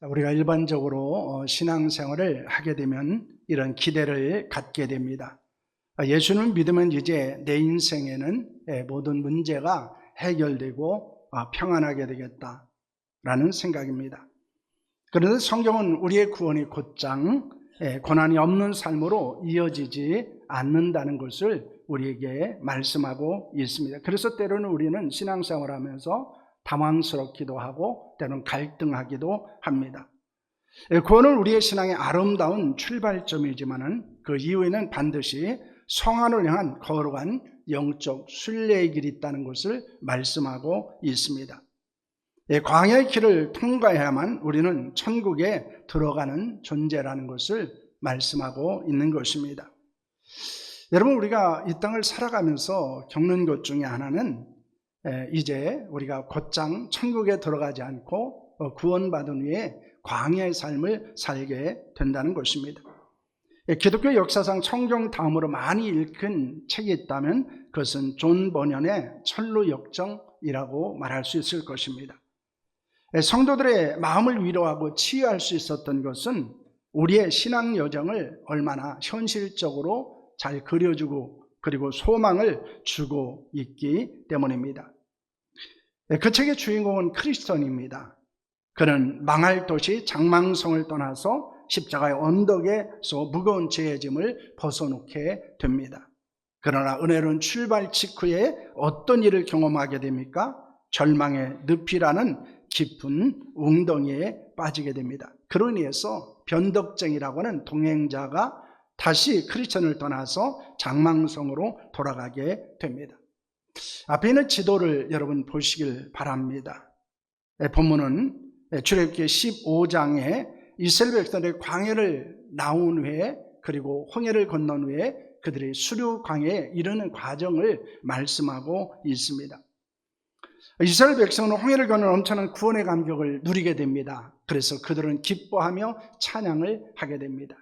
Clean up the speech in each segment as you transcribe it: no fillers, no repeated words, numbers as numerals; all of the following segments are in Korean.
우리가 일반적으로 신앙생활을 하게 되면 이런 기대를 갖게 됩니다. 예수를 믿으면 이제 내 인생에는 모든 문제가 해결되고 평안하게 되겠다라는 생각입니다. 그런데 성경은 우리의 구원이 곧장 고난이 없는 삶으로 이어지지 않는다는 것을 우리에게 말씀하고 있습니다. 그래서 때로는 우리는 신앙생활을 하면서 당황스럽기도 하고 때로는 갈등하기도 합니다. 구원은 우리의 신앙의 아름다운 출발점이지만 그 이후에는 반드시 성안을 향한 거룩한 영적 순례의 길이 있다는 것을 말씀하고 있습니다. 광야의 길을 통과해야만 우리는 천국에 들어가는 존재라는 것을 말씀하고 있는 것입니다. 여러분, 우리가 이 땅을 살아가면서 겪는 것 중에 하나는 이제 우리가 곧장 천국에 들어가지 않고 구원받은 후에 광야의 삶을 살게 된다는 것입니다. 기독교 역사상 성경 다음으로 많이 읽힌 책이 있다면 그것은 존 버년의 천루역정이라고 말할 수 있을 것입니다. 성도들의 마음을 위로하고 치유할 수 있었던 것은 우리의 신앙 여정을 얼마나 현실적으로 잘 그려주고 그리고 소망을 주고 있기 때문입니다. 그 책의 주인공은 크리스천입니다. 그는 망할 도시 장망성을 떠나서 십자가의 언덕에서 무거운 죄의 짐을 벗어놓게 됩니다. 그러나 은혜로운 출발 직후에 어떤 일을 경험하게 됩니까? 절망의 늪이라는 깊은 웅덩이에 빠지게 됩니다. 그로 인해서 변덕쟁이라고 하는 동행자가 다시 크리스천을 떠나서 장망성으로 돌아가게 됩니다. 앞에 있는 지도를 여러분 보시길 바랍니다. 본문은 출애굽기 15장에 이스라엘 백성들의 광야를 나온 후에 그리고 홍해를 건넌 후에 그들이 수류 광야에 이르는 과정을 말씀하고 있습니다. 이스라엘 백성은 홍해를 건너 엄청난 구원의 감격을 누리게 됩니다. 그래서 그들은 기뻐하며 찬양을 하게 됩니다.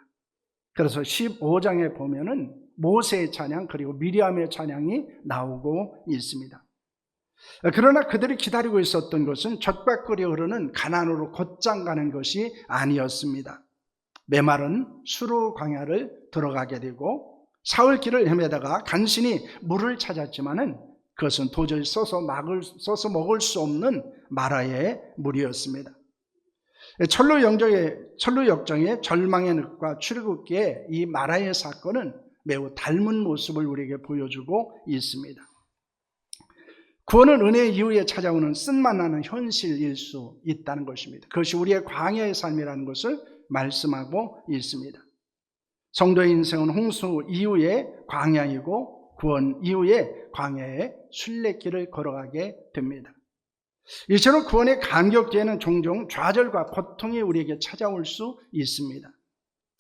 그래서 15장에 보면은 모세의 찬양 그리고 미리암의 찬양이 나오고 있습니다. 그러나 그들이 기다리고 있었던 것은 젖밥거리 흐르는 가나안으로 곧장 가는 것이 아니었습니다. 메마른 수루 광야를 들어가게 되고 사흘길을 헤매다가 간신히 물을 찾았지만은 그것은 도저히 써서 먹을 수 없는 마라의 물이었습니다. 천루역정의 절망의 늪과 출애굽기의 이 마라의 사건은 매우 닮은 모습을 우리에게 보여주고 있습니다. 구원은 은혜 이후에 찾아오는 쓴맛나는 현실일 수 있다는 것입니다. 그것이 우리의 광야의 삶이라는 것을 말씀하고 있습니다. 성도의 인생은 홍수 이후의 광야이고 구원 이후에 광야의 순례길을 걸어가게 됩니다. 이처럼 구원의 감격 뒤에는 종종 좌절과 고통이 우리에게 찾아올 수 있습니다.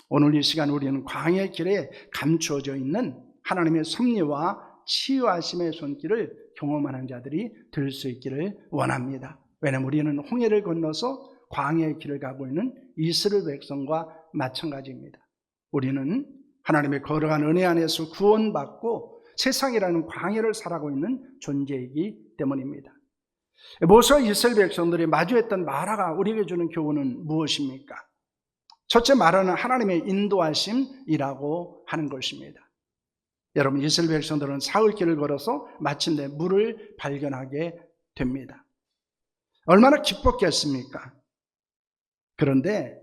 오늘 이 시간 우리는 광야의 길에 감추어져 있는 하나님의 섭리와 치유하심의 손길을 경험하는 자들이 될 수 있기를 원합니다. 왜냐하면 우리는 홍해를 건너서 광야의 길을 가고 있는 이스라엘 백성과 마찬가지입니다. 우리는 하나님의 거룩한 은혜 안에서 구원받고 세상이라는 광야를 살아가고 있는 존재이기 때문입니다. 모세와 이스라엘 백성들이 마주했던 마라가 우리에게 주는 교훈은 무엇입니까? 첫째, 마라는 하나님의 인도하심이라고 하는 것입니다. 여러분, 이스라엘 백성들은 사흘길을 걸어서 마침내 물을 발견하게 됩니다. 얼마나 기뻤겠습니까? 그런데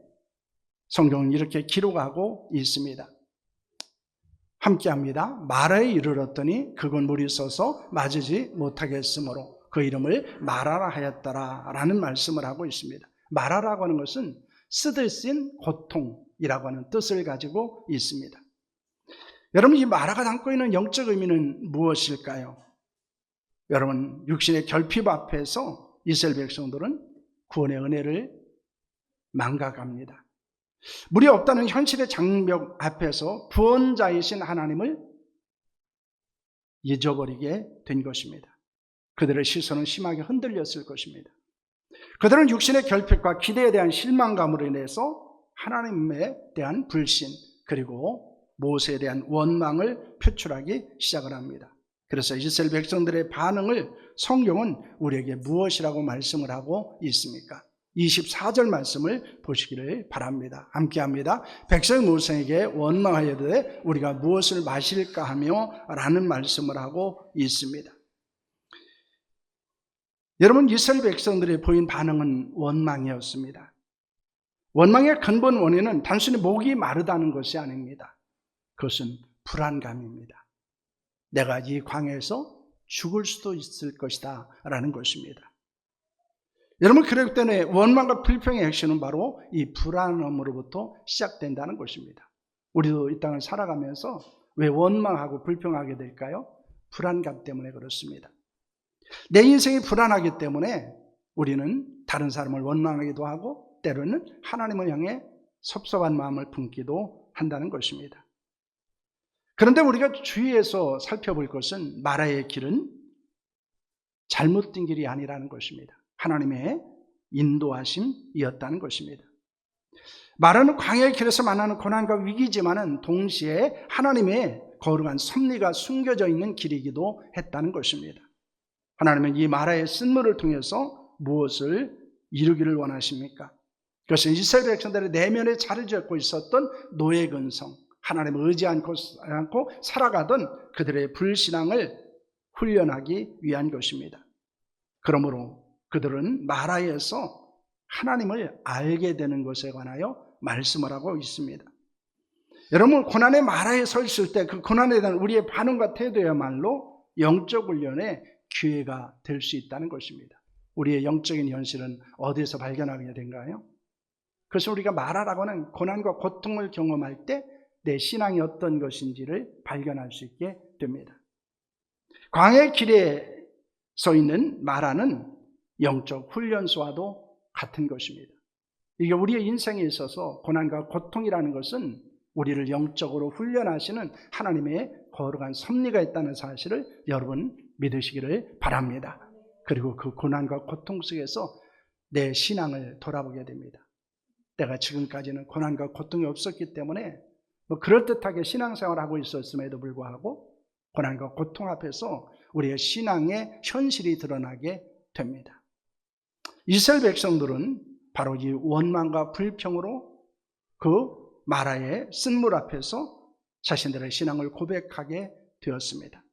성경은 이렇게 기록하고 있습니다. 함께합니다. 마라에 이르렀더니 그곳 물이 서서 마시지 못하겠으므로 그 이름을 마라라 하였더라 라는 말씀을 하고 있습니다. 마라라고 하는 것은 쓰듯인 고통이라고 하는 뜻을 가지고 있습니다. 여러분, 이 마라가 담고 있는 영적 의미는 무엇일까요? 여러분, 육신의 결핍 앞에서 이스라엘 백성들은 구원의 은혜를 망각합니다. 물이 없다는 현실의 장벽 앞에서 구원자이신 하나님을 잊어버리게 된 것입니다. 그들의 시선은 심하게 흔들렸을 것입니다. 그들은 육신의 결핍과 기대에 대한 실망감으로 인해서 하나님에 대한 불신 그리고 모세에 대한 원망을 표출하기 시작을 합니다. 그래서 이스라엘 백성들의 반응을 성경은 우리에게 무엇이라고 말씀을 하고 있습니까? 24절 말씀을 보시기를 바랍니다. 함께합니다. 백성 모세에게 원망하여되 우리가 무엇을 마실까 하며 라는 말씀을 하고 있습니다. 여러분, 이스라엘 백성들이 보인 반응은 원망이었습니다. 원망의 근본 원인은 단순히 목이 마르다는 것이 아닙니다. 그것은 불안감입니다. 내가 이 광야에서 죽을 수도 있을 것이다 라는 것입니다. 여러분, 그렇기 때문에 원망과 불평의 핵심은 바로 이 불안함으로부터 시작된다는 것입니다. 우리도 이 땅을 살아가면서 왜 원망하고 불평하게 될까요? 불안감 때문에 그렇습니다. 내 인생이 불안하기 때문에 우리는 다른 사람을 원망하기도 하고 때로는 하나님을 향해 섭섭한 마음을 품기도 한다는 것입니다. 그런데 우리가 주위에서 살펴볼 것은 마라의 길은 잘못된 길이 아니라는 것입니다. 하나님의 인도하심이었다는 것입니다. 마라는 광야의 길에서 만나는 고난과 위기지만은 동시에 하나님의 거룩한 섭리가 숨겨져 있는 길이기도 했다는 것입니다. 하나님은 이 마라의 쓴물을 통해서 무엇을 이루기를 원하십니까? 그것은 이스라엘 백성들의 내면에 자리 잡고 있었던 노예 근성, 하나님을 의지하지 않고 살아가던 그들의 불신앙을 훈련하기 위한 것입니다. 그러므로 그들은 마라에서 하나님을 알게 되는 것에 관하여 말씀을 하고 있습니다. 여러분, 고난의 마라에 서 있을 때 그 고난에 대한 우리의 반응과 태도야말로 영적 훈련의 기회가 될 수 있다는 것입니다. 우리의 영적인 현실은 어디에서 발견하게 된가요? 그래서 우리가 마라라고 하는 고난과 고통을 경험할 때 내 신앙이 어떤 것인지를 발견할 수 있게 됩니다. 광야의 길에 서 있는 마라는 영적 훈련소와도 같은 것입니다. 이게 우리의 인생에 있어서 고난과 고통이라는 것은 우리를 영적으로 훈련하시는 하나님의 거룩한 섭리가 있다는 사실을 여러분 믿으시기를 바랍니다. 그리고 그 고난과 고통 속에서 내 신앙을 돌아보게 됩니다. 내가 지금까지는 고난과 고통이 없었기 때문에 그럴듯하게 신앙생활을 하고 있었음에도 불구하고 고난과 고통 앞에서 우리의 신앙의 현실이 드러나게 됩니다. 이스라엘 백성들은 바로 이 원망과 불평으로 그 마라의 쓴물 앞에서 자신들의 신앙을 고백하게 되었습니다.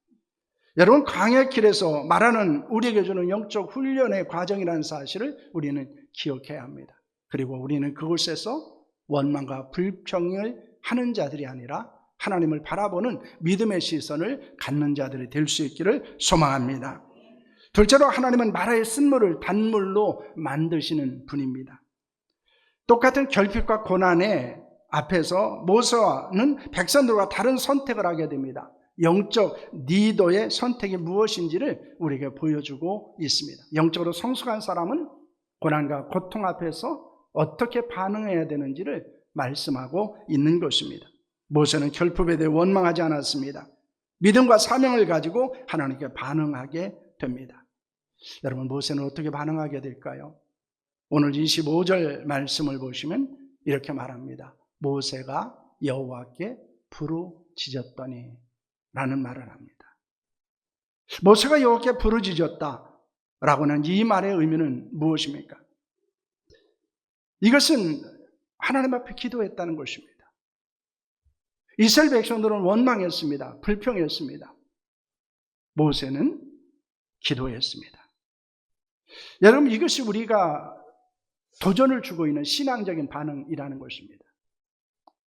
여러분, 광야의 길에서 마라는 우리에게 주는 영적 훈련의 과정이라는 사실을 우리는 기억해야 합니다. 그리고 우리는 그곳에서 원망과 불평을 하는 자들이 아니라 하나님을 바라보는 믿음의 시선을 갖는 자들이 될 수 있기를 소망합니다. 둘째로, 하나님은 마라의 쓴물을 단물로 만드시는 분입니다. 똑같은 결핍과 고난의 앞에서 모세는 백성들과 다른 선택을 하게 됩니다. 영적 리더의 선택이 무엇인지를 우리에게 보여주고 있습니다. 영적으로 성숙한 사람은 고난과 고통 앞에서 어떻게 반응해야 되는지를 말씀하고 있는 것입니다. 모세는 결핍에 대해 원망하지 않았습니다. 믿음과 사명을 가지고 하나님께 반응하게 됩니다. 여러분, 모세는 어떻게 반응하게 될까요? 오늘 25절 말씀을 보시면 이렇게 말합니다. 모세가 여호와께 부르짖었더니 라는 말을 합니다. 모세가 여호와께 부르짖었다 라고는 이 말의 의미는 무엇입니까? 이것은 하나님 앞에 기도했다는 것입니다. 이스라엘 백성들은 원망했습니다. 불평했습니다. 모세는 기도했습니다. 여러분, 이것이 우리가 도전을 주고 있는 신앙적인 반응이라는 것입니다.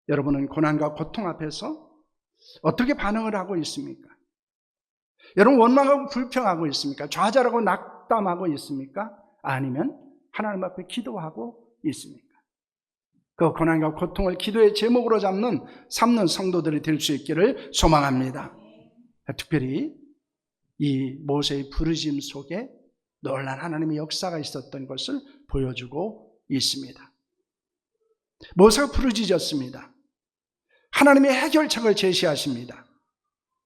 여러분은 고난과 고통 앞에서 어떻게 반응을 하고 있습니까? 여러분, 원망하고 불평하고 있습니까? 좌절하고 낙담하고 있습니까? 아니면 하나님 앞에 기도하고 있습니까? 그 고난과 고통을 기도의 제목으로 삼는 성도들이 될 수 있기를 소망합니다. 특별히 이 모세의 부르짖음 속에 놀라운 하나님의 역사가 있었던 것을 보여주고 있습니다. 모세가 부르짖었습니다. 하나님의 해결책을 제시하십니다.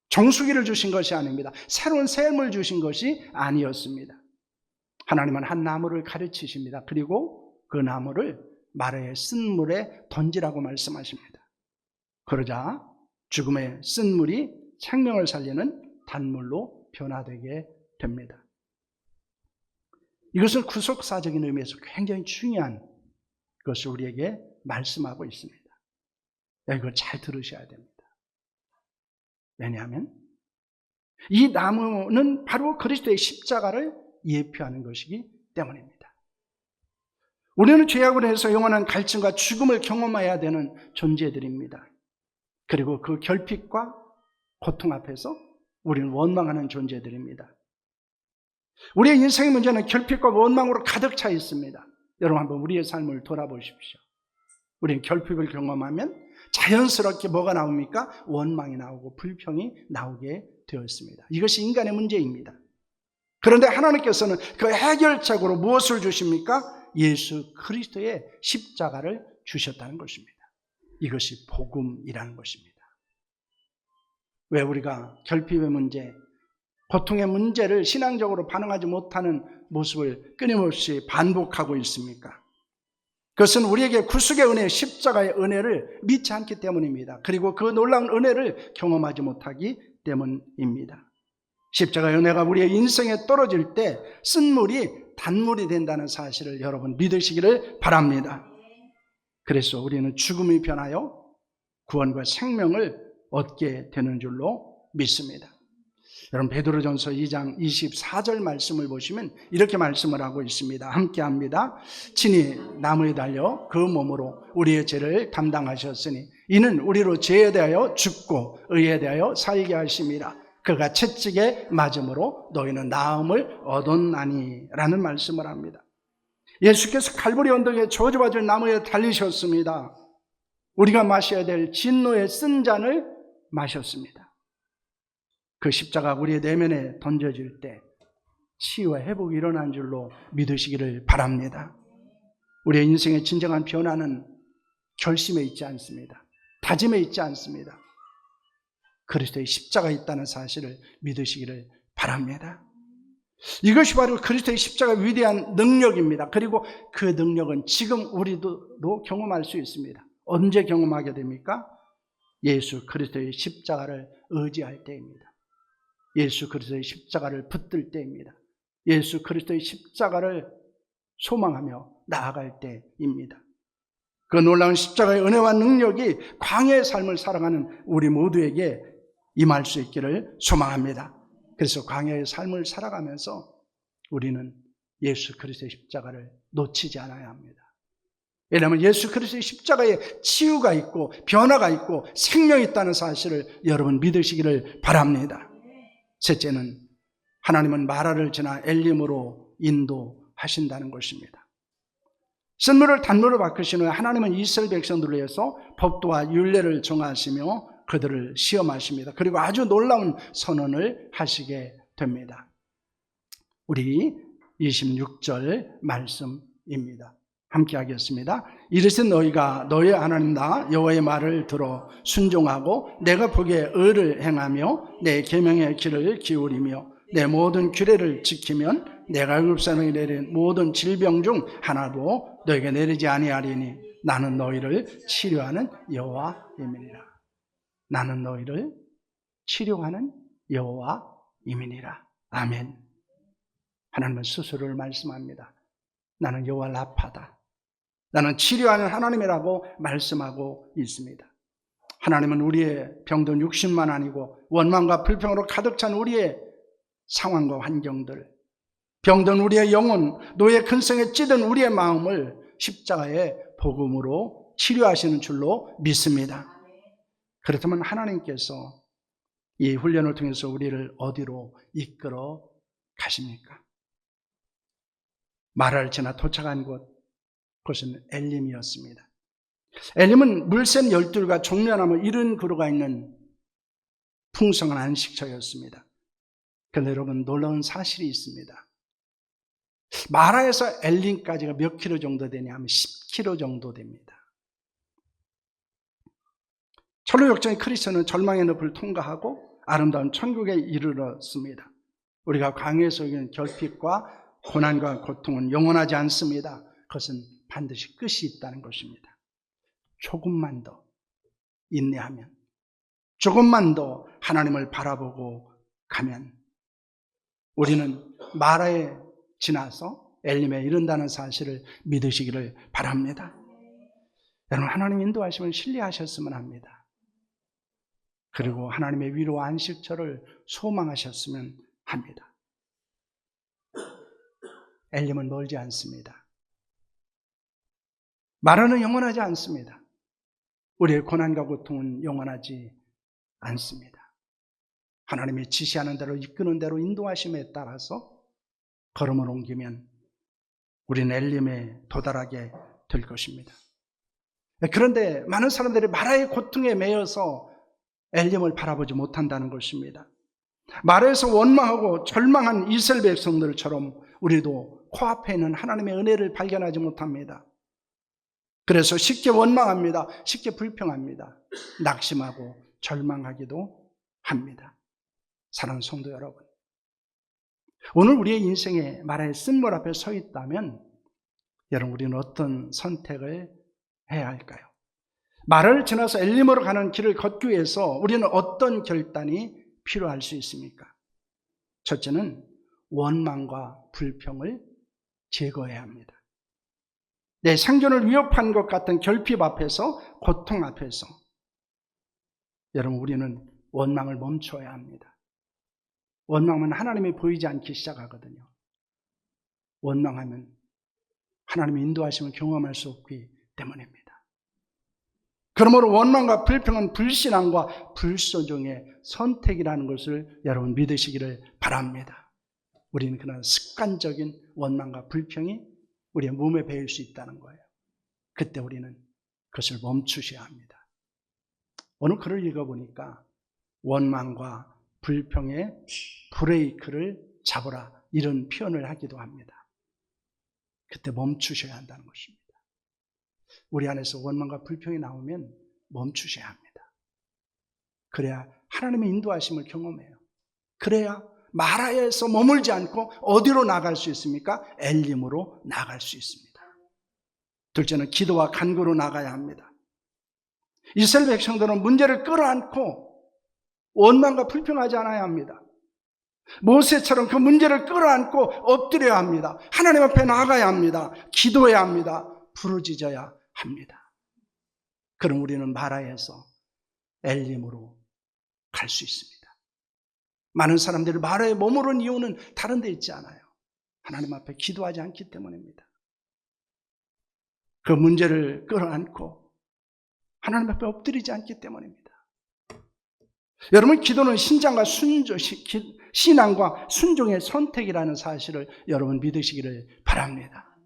정수기를 주신 것이 아닙니다. 새로운 샘을 주신 것이 아니었습니다. 하나님은 한 나무를 가르치십니다. 그리고 그 나무를 마라의 쓴물에 던지라고 말씀하십니다. 그러자 죽음의 쓴물이 생명을 살리는 단물로 변화되게 됩니다. 이것은 구속사적인 의미에서 굉장히 중요한 것을 우리에게 말씀하고 있습니다. 이걸 잘 들으셔야 됩니다. 왜냐하면 이 나무는 바로 그리스도의 십자가를 예표하는 것이기 때문입니다. 우리는 죄악으로 해서 영원한 갈증과 죽음을 경험해야 되는 존재들입니다. 그리고 그 결핍과 고통 앞에서 우리는 원망하는 존재들입니다. 우리의 인생의 문제는 결핍과 원망으로 가득 차 있습니다. 여러분 한번 우리의 삶을 돌아보십시오. 우리는 결핍을 경험하면 자연스럽게 뭐가 나옵니까? 원망이 나오고 불평이 나오게 되었습니다. 이것이 인간의 문제입니다. 그런데 하나님께서는 그 해결책으로 무엇을 주십니까? 예수 그리스도의 십자가를 주셨다는 것입니다. 이것이 복음이라는 것입니다. 왜 우리가 결핍의 문제, 고통의 문제를 신앙적으로 반응하지 못하는 모습을 끊임없이 반복하고 있습니까? 그것은 우리에게 구속의 은혜, 십자가의 은혜를 믿지 않기 때문입니다. 그리고 그 놀라운 은혜를 경험하지 못하기 때문입니다. 십자가의 은혜가 우리의 인생에 떨어질 때 쓴물이 단물이 된다는 사실을 여러분 믿으시기를 바랍니다. 그래서 우리는 죽음이 변하여 구원과 생명을 얻게 되는 줄로 믿습니다. 여러분 베드로전서 2장 24절 말씀을 보시면 이렇게 말씀을 하고 있습니다. 함께 합니다. 친히 나무에 달려 그 몸으로 우리의 죄를 담당하셨으니 이는 우리로 죄에 대하여 죽고 의에 대하여 살게 하심이라. 그가 채찍에 맞음으로 너희는 나음을 얻었나니 라는 말씀을 합니다. 예수께서 갈보리 언덕에 저주받을 나무에 달리셨습니다. 우리가 마셔야 될 진노의 쓴 잔을 마셨습니다. 그 십자가 우리의 내면에 던져질 때 치유와 회복이 일어난 줄로 믿으시기를 바랍니다. 우리의 인생의 진정한 변화는 결심에 있지 않습니다. 다짐에 있지 않습니다. 그리스도의 십자가 있다는 사실을 믿으시기를 바랍니다. 이것이 바로 그리스도의 십자가 위대한 능력입니다. 그리고 그 능력은 지금 우리도 경험할 수 있습니다. 언제 경험하게 됩니까? 예수 그리스도의 십자가를 의지할 때입니다. 예수 그리스도의 십자가를 붙들 때입니다. 예수 그리스도의 십자가를 소망하며 나아갈 때입니다. 그 놀라운 십자가의 은혜와 능력이 광야의 삶을 살아가는 우리 모두에게 임할 수 있기를 소망합니다. 그래서 광야의 삶을 살아가면서 우리는 예수 그리스도의 십자가를 놓치지 않아야 합니다. 왜냐하면 예수 그리스도의 십자가에 치유가 있고 변화가 있고 생명이 있다는 사실을 여러분 믿으시기를 바랍니다. 셋째는 하나님은 마라를 지나 엘림으로 인도하신다는 것입니다. 쓴물을 단물로 바꾸신 후에 하나님은 이스라엘 백성들을 위해서 법도와 율례를 정하시며 그들을 시험하십니다. 그리고 아주 놀라운 선언을 하시게 됩니다. 우리 26절 말씀입니다. 함께 하겠습니다. 이르신 너희가 너희 하나님 나 여호와의 말을 들어 순종하고 내가 보기에 의를 행하며 내 계명의 길을 기울이며 내 모든 규례를 지키면 내가 애굽 사람에게 내린 모든 질병 중 하나도 너에게 내리지 아니하리니 나는 너희를 치료하는 여호와임이니라. 나는 너희를 치료하는 여호와임이니라. 아멘. 하나님은 스스로를 말씀합니다. 나는 여호와 라파다. 나는 치료하는 하나님이라고 말씀하고 있습니다. 하나님은 우리의 병든 육신만 아니고 원망과 불평으로 가득 찬 우리의 상황과 환경들, 병든 우리의 영혼, 노예 근성에 찌든 우리의 마음을 십자가의 복음으로 치료하시는 줄로 믿습니다. 그렇다면 하나님께서 이 훈련을 통해서 우리를 어디로 이끌어 가십니까? 마라를 지나 도착한 그것은 엘림이었습니다. 엘림은 물샘 12과 종려나무 70그루가 있는 풍성한 안식처였습니다. 그런데 여러분 놀라운 사실이 있습니다. 마라에서 엘림까지가 몇 킬로 정도 되냐면 10킬로 정도 됩니다. 철로 역정의 크리스천은 절망의 늪을 통과하고 아름다운 천국에 이르렀습니다. 우리가 광야에서 겪는 결핍과 고난과 고통은 영원하지 않습니다. 그것은 반드시 끝이 있다는 것입니다. 조금만 더 인내하면, 조금만 더 하나님을 바라보고 가면 우리는 마라에 지나서 엘림에 이른다는 사실을 믿으시기를 바랍니다. 여러분, 하나님 인도하심을 신뢰하셨으면 합니다. 그리고 하나님의 위로와 안식처를 소망하셨으면 합니다. 엘림은 멀지 않습니다. 마라는 영원하지 않습니다. 우리의 고난과 고통은 영원하지 않습니다. 하나님이 지시하는 대로, 이끄는 대로, 인도하심에 따라서 걸음을 옮기면 우리는 엘림에 도달하게 될 것입니다. 그런데 많은 사람들이 마라의 고통에 매여서 엘림을 바라보지 못한다는 것입니다. 마라에서 원망하고 절망한 이스라엘 백성들처럼 우리도 코앞에 있는 하나님의 은혜를 발견하지 못합니다. 그래서 쉽게 원망합니다. 쉽게 불평합니다. 낙심하고 절망하기도 합니다. 사랑하는 성도 여러분, 오늘 우리의 인생에 마라의 쓴물 앞에 서 있다면 여러분, 우리는 어떤 선택을 해야 할까요? 마라를 지나서 엘림으로 가는 길을 걷기 위해서 우리는 어떤 결단이 필요할 수 있습니까? 첫째는 원망과 불평을 제거해야 합니다. 내 생존을 위협한 것 같은 결핍 앞에서, 고통 앞에서 여러분, 우리는 원망을 멈춰야 합니다. 원망은 하나님이 보이지 않기 시작하거든요. 원망하면 하나님의 인도하심을 경험할 수 없기 때문입니다. 그러므로 원망과 불평은 불신앙과 불순종의 선택이라는 것을 여러분 믿으시기를 바랍니다. 우리는 그런 습관적인 원망과 불평이 우리의 몸에 배일 수 있다는 거예요. 그때 우리는 그것을 멈추셔야 합니다. 오늘 글을 읽어보니까 원망과 불평의 브레이크를 잡으라, 이런 표현을 하기도 합니다. 그때 멈추셔야 한다는 것입니다. 우리 안에서 원망과 불평이 나오면 멈추셔야 합니다. 그래야 하나님의 인도하심을 경험해요. 그래야 마라에서 머물지 않고 어디로 나갈 수 있습니까? 엘림으로 나갈 수 있습니다. 둘째는 기도와 간구로 나가야 합니다. 이스라엘 백성들은 문제를 끌어안고 원망과 불평하지 않아야 합니다. 모세처럼 그 문제를 끌어안고 엎드려야 합니다. 하나님 앞에 나가야 합니다. 기도해야 합니다. 부르짖어야 합니다. 그럼 우리는 마라에서 엘림으로 갈 수 있습니다. 많은 사람들이 마라에 머무른 이유는 다른 데 있지 않아요. 하나님 앞에 기도하지 않기 때문입니다. 그 문제를 끌어안고 하나님 앞에 엎드리지 않기 때문입니다. 여러분, 기도는 신앙과 순종의 선택이라는 사실을 여러분 믿으시기를 바랍니다.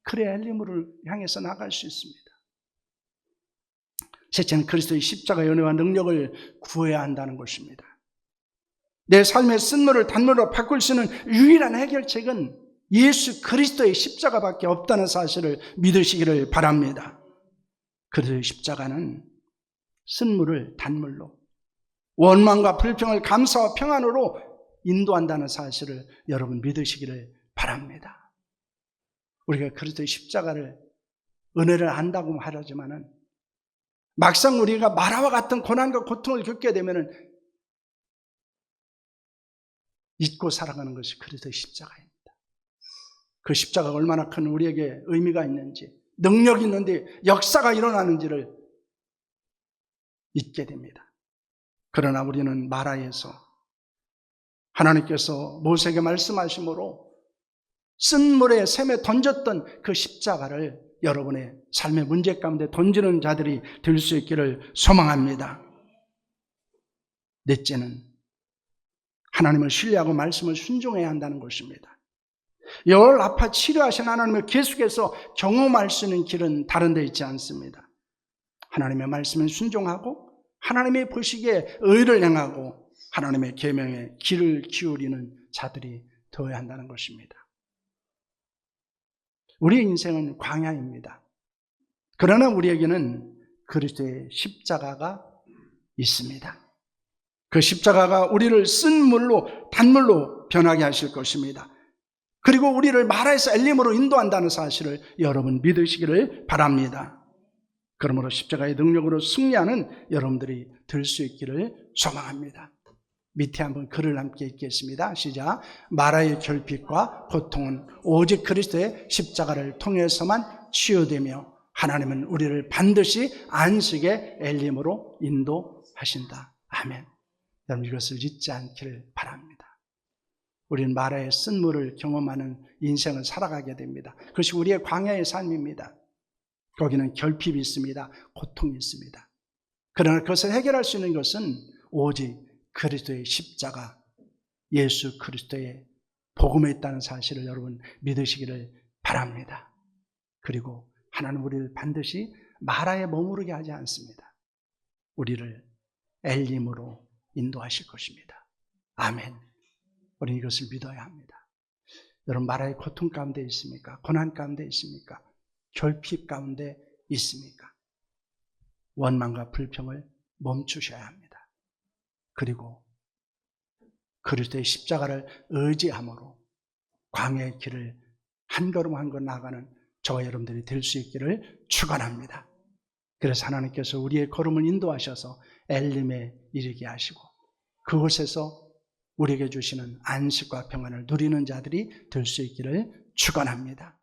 그래야 엘림으로 향해서 나갈 수 있습니다. 셋째는 그리스도의 십자가의 은혜와 능력을 구해야 한다는 것입니다. 내 삶의 쓴물을 단물로 바꿀 수 있는 유일한 해결책은 예수 그리스도의 십자가밖에 없다는 사실을 믿으시기를 바랍니다. 그리스도의 십자가는 쓴물을 단물로, 원망과 불평을 감사와 평안으로 인도한다는 사실을 여러분 믿으시기를 바랍니다. 우리가 그리스도의 십자가를, 은혜를 안다고 하지만은 막상 우리가 마라와 같은 고난과 고통을 겪게 되면은 잊고 살아가는 것이 그리스도의 십자가입니다. 그 십자가가 얼마나 큰 우리에게 의미가 있는지, 능력이 있는데 역사가 일어나는지를 잊게 됩니다. 그러나 우리는 마라에서 하나님께서 모세에게 말씀하심으로 쓴물의 샘에 던졌던 그 십자가를 여러분의 삶의 문제 가운데 던지는 자들이 될 수 있기를 소망합니다. 넷째는 하나님을 신뢰하고 말씀을 순종해야 한다는 것입니다. 열 아파 치료하신 하나님을 계속해서 경험할 수 있는 길은 다른 데 있지 않습니다. 하나님의 말씀에 순종하고 하나님의 보시기에 의를 행하고 하나님의 계명에 귀를 기울이는 자들이 되어야 한다는 것입니다. 우리의 인생은 광야입니다. 그러나 우리에게는 그리스도의 십자가가 있습니다. 그 십자가가 우리를 쓴물로, 단물로 변하게 하실 것입니다. 그리고 우리를 마라에서 엘림으로 인도한다는 사실을 여러분 믿으시기를 바랍니다. 그러므로 십자가의 능력으로 승리하는 여러분들이 될 수 있기를 소망합니다. 밑에 한번 글을 함께 읽겠습니다. 시작. 마라의 결핍과 고통은 오직 그리스도의 십자가를 통해서만 치유되며 하나님은 우리를 반드시 안식의 엘림으로 인도하신다. 아멘. 여러분 이것을 잊지 않기를 바랍니다. 우리는 마라의 쓴물을 경험하는 인생을 살아가게 됩니다. 그것이 우리의 광야의 삶입니다. 거기는 결핍이 있습니다. 고통이 있습니다. 그러나 그것을 해결할 수 있는 것은 오직 그리스도의 십자가, 예수 그리스도의 복음에 있다는 사실을 여러분 믿으시기를 바랍니다. 그리고 하나님 우리를 반드시 마라에 머무르게 하지 않습니다. 우리를 엘림으로 인도하실 것입니다. 아멘. 우리는 이것을 믿어야 합니다. 여러분 마라의 고통 가운데 있습니까? 고난 가운데 있습니까? 결핍 가운데 있습니까? 원망과 불평을 멈추셔야 합니다. 그리고 그리스도의 십자가를 의지함으로 광야의 길을 한 걸음 한 걸음 나아가는 저와 여러분들이 될 수 있기를 축원합니다. 그래서 하나님께서 우리의 걸음을 인도하셔서 엘림에 이르게 하시고 그곳에서 우리에게 주시는 안식과 평안을 누리는 자들이 될 수 있기를 축원합니다.